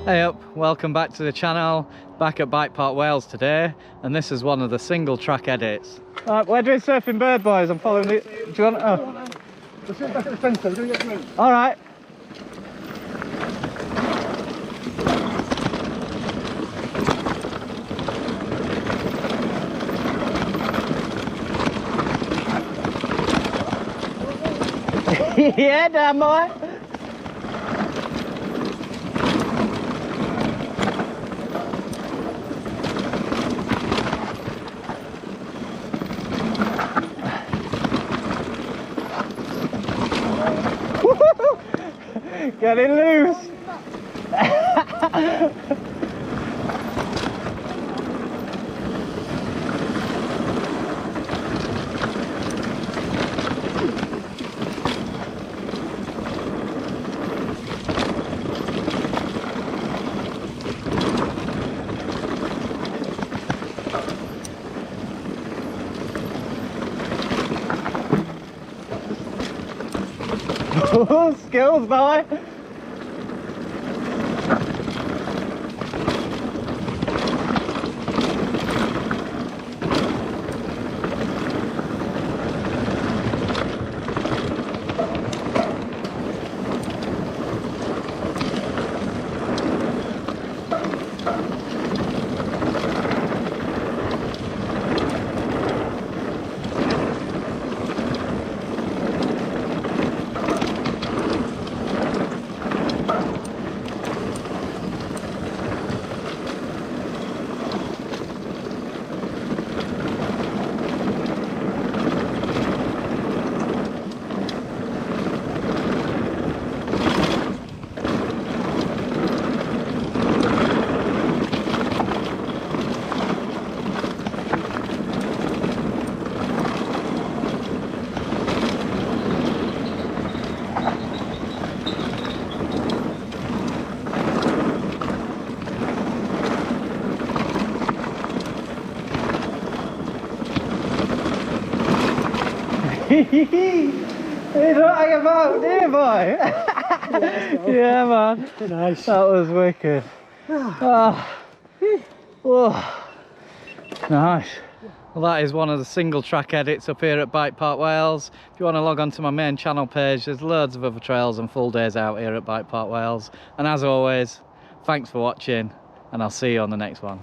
Hey up, welcome back to the channel. Back at Bike Park Wales today, and this is one of the single track edits. Right, we're doing Surfin Bird, boys. I'm following it. Do you want? Oh. Let's get back at the fence though, we're going to get through. All right. Yeah, damn boy. Get it loose. Skills, boy. You don't hang about, do you, boy? Yeah, man. Nice. That was wicked. Oh. Oh. Nice. Well, that is one of the single track edits up here at Bike Park Wales. If you want to log on to my main channel page, there's loads of other trails and full days out here at Bike Park Wales. And as always, thanks for watching, and I'll see you on the next one.